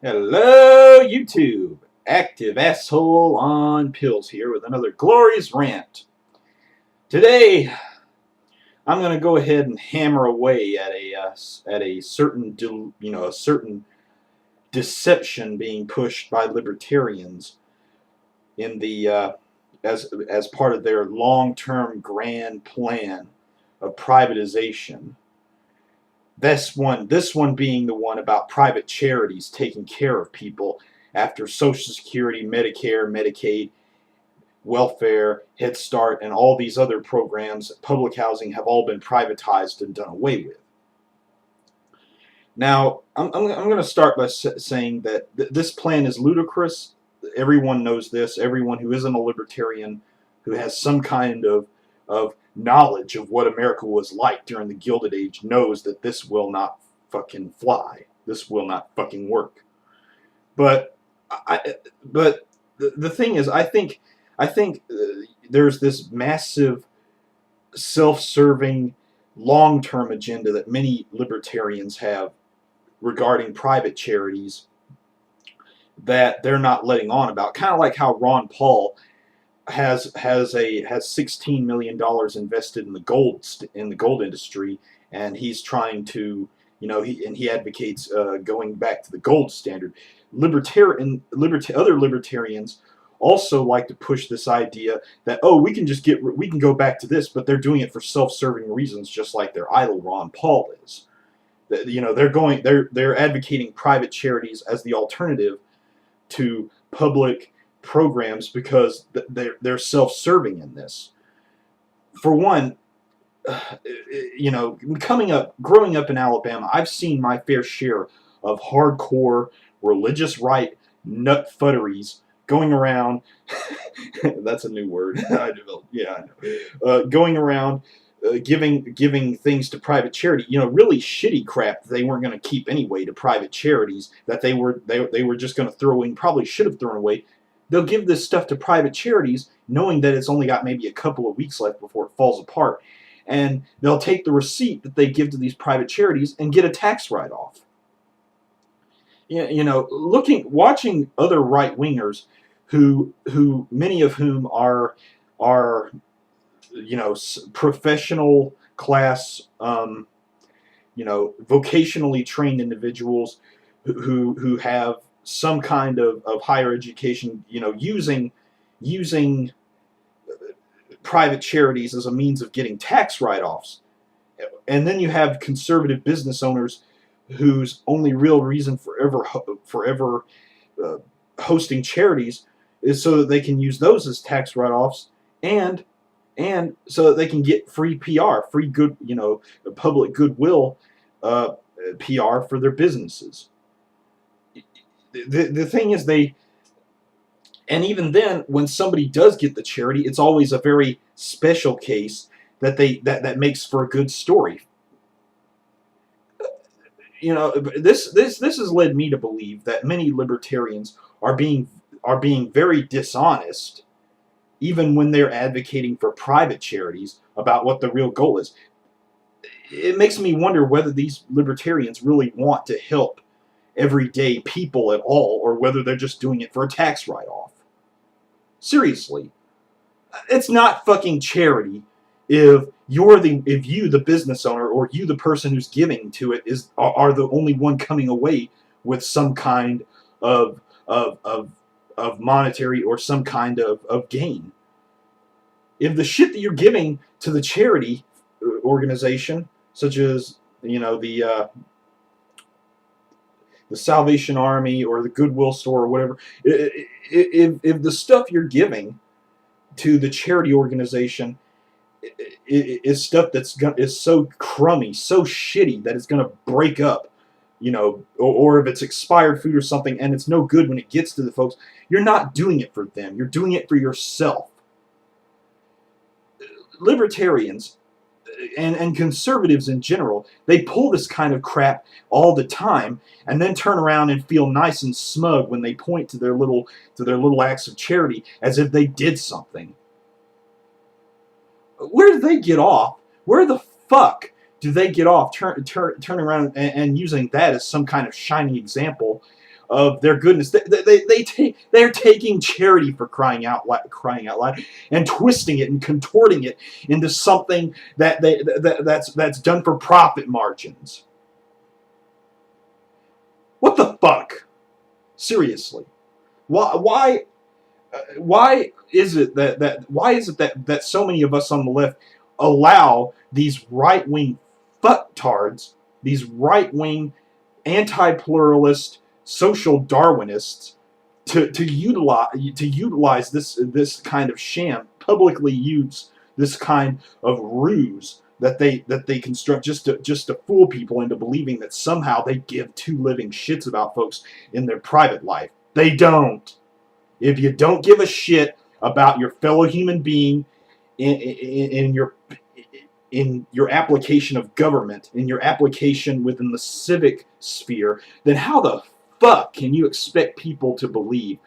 Hello, YouTube. Active asshole on pills here with another glorious rant. Today, I'm going to go ahead and hammer away at a certain a certain deception being pushed by libertarians in the as part of their long-term grand plan of privatization. This one being the one about private charities taking care of people after Social Security, Medicare, Medicaid, welfare, Head Start, and all these other programs, public housing, have all been privatized and done away with. Now, I'm going to start by saying that this plan is ludicrous. Everyone knows this. Everyone who isn't a libertarian, who has some kind of knowledge of what America was like during the Gilded Age, knows that this will not fucking fly. This will not fucking work. But the thing is, I think there's this massive self-serving long-term agenda that many libertarians have regarding private charities that they're not letting on about. Kind of like how Ron Paul has $16 million invested in the gold industry, and he's trying to, he advocates going back to the gold standard. Other libertarians also like to push this idea that, oh, we can go back to this, but they're doing it for self-serving reasons, just like their idol Ron Paul is. They're advocating private charities as the alternative to public programs because they're self-serving in this. For one, growing up in Alabama, I've seen my fair share of hardcore religious right nutfutteries going around. That's a new word. I know. Going around giving things to private charity, really shitty crap that they weren't going to keep anyway to private charities that they were just going to throw away and probably should have thrown away. They'll give this stuff to private charities knowing that it's only got maybe a couple of weeks left before it falls apart, and they'll take the receipt that they give to these private charities and get a tax write-off. Watching other right-wingers who many of whom are professional class, vocationally trained individuals who have some kind of higher education, using private charities as a means of getting tax write-offs. And then you have conservative business owners whose only real reason for ever hosting charities is so that they can use those as tax write-offs, and so that they can get free PR, free good, public goodwill PR for their businesses. The thing is, and even then, when somebody does get the charity, it's always a very special case that makes for a good story. This has led me to believe that many libertarians are being very dishonest, even when they're advocating for private charities, about what the real goal is. It makes me wonder whether these libertarians really want to help everyday people at all, or whether they're just doing it for a tax write-off. Seriously, it's not fucking charity if you, the business owner, or you, the person who's giving to it, are the only one coming away with some kind of monetary or some kind of gain. If the shit that you're giving to the charity organization, such as the Salvation Army or the Goodwill Store or whatever, if the stuff you're giving to the charity organization is stuff is so crummy, so shitty that it's going to break up, or if it's expired food or something and it's no good when it gets to the folks, you're not doing it for them. You're doing it for yourself. Libertarians and conservatives in general, they pull this kind of crap all the time, and then turn around and feel nice and smug when they point to their little acts of charity as if they did something. Where do they get off? Where the fuck do they get off turning around and using that as some kind of shining example of their goodness. They're taking charity, for crying out loud, and twisting it and contorting it into something that's done for profit margins. What the fuck? Seriously, why is it that so many of us on the left allow these right-wing fucktards, these right-wing anti-pluralist social Darwinists to utilize this kind of sham, publicly use this kind of ruse that they construct just to fool people into believing that somehow they give two living shits about folks in their private life. They don't. If you don't give a shit about your fellow human being in your application of government, in your application within the civic sphere, then how the fuck can you expect people to believe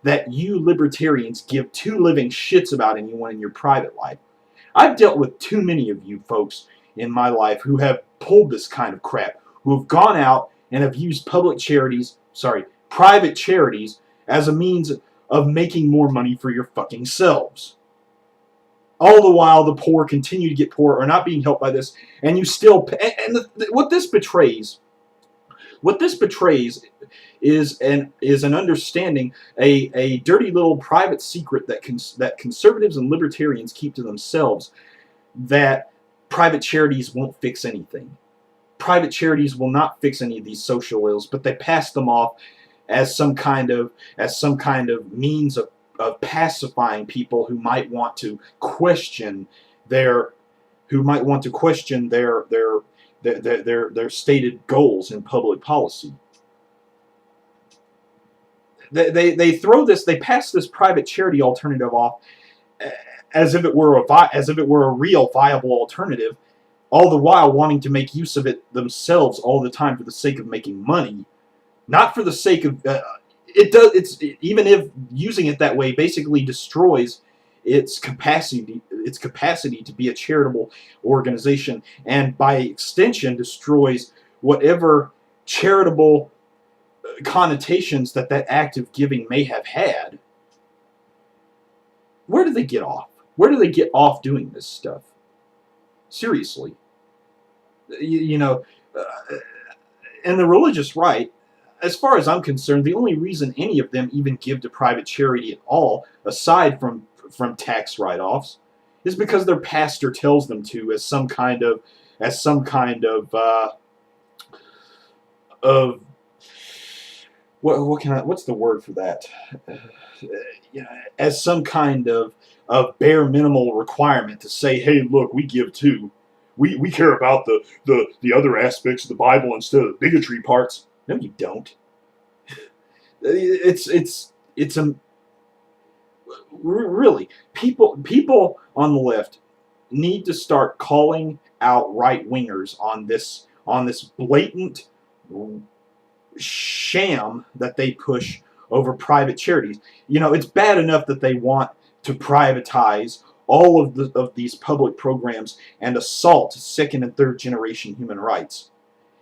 that you libertarians give two living shits about anyone in your private life? I've dealt with too many of you folks in my life who have pulled this kind of crap, who have gone out and have used private charities as a means of making more money for your fucking selves. All the while, the poor continue to get poorer, are not being helped by this, and you still. What this betrays is an understanding, a dirty little private secret that conservatives and libertarians keep to themselves, that private charities won't fix anything. Private charities will not fix any of these social ills, but they pass them off as some kind of means of pacifying people who might want to question their stated goals in public policy. They pass this private charity alternative off as if it were a real viable alternative, all the while wanting to make use of it themselves all the time for the sake of making money, not for the sake of even if using it that way basically destroys its capacity to be a charitable organization, and by extension destroys whatever charitable connotations that act of giving may have had. Where do they get off? Where do they get off doing this stuff? Seriously. And the religious right, as far as I'm concerned, the only reason any of them even give to private charity at all, aside from tax write-offs, is because their pastor tells them to, as some kind of what's the word for that? As some kind of bare minimal requirement to say, hey, look, we give too. We care about the other aspects of the Bible instead of the bigotry parts. No, you don't. Really, people on the left need to start calling out right-wingers on this blatant sham that they push over private charities. It's bad enough that they want to privatize all of these public programs and assault second and third generation human rights.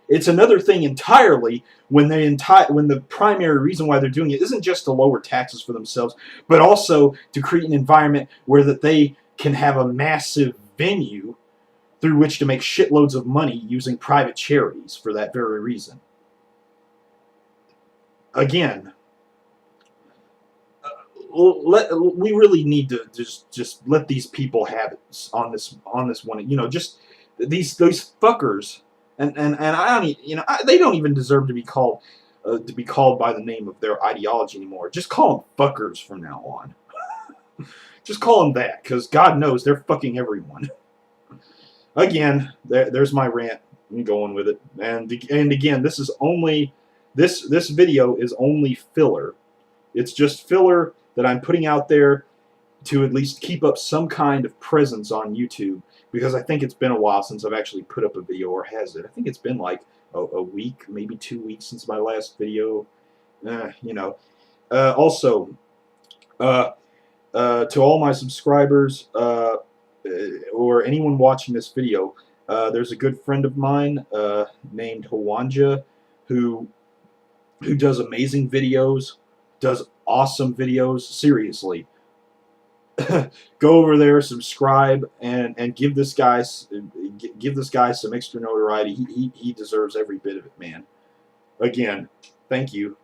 It's another thing entirely when the primary reason why they're doing it isn't just to lower taxes for themselves, but also to create an environment where that they can have a massive venue through which to make shitloads of money using private charities for that very reason. Again, we really need to just let these people have it on this one. Just those fuckers. And I don't, they don't even deserve to be called by the name of their ideology anymore. Just call them fuckers from now on. Just call them that, because God knows they're fucking everyone. Again, there's my rant. I'm going with it. And again, this video is only filler. It's just filler that I'm putting out there to at least keep up some kind of presence on YouTube, because I think it's been a while since I've actually put up a video, or has it? I think it's been like a week, maybe 2 weeks since my last video. Also, to all my subscribers, or anyone watching this video, there's a good friend of mine named Hawanja who who does amazing videos, does awesome videos. Seriously, go over there, subscribe, and give this guy some extra notoriety. He deserves every bit of it, man. Again, thank you.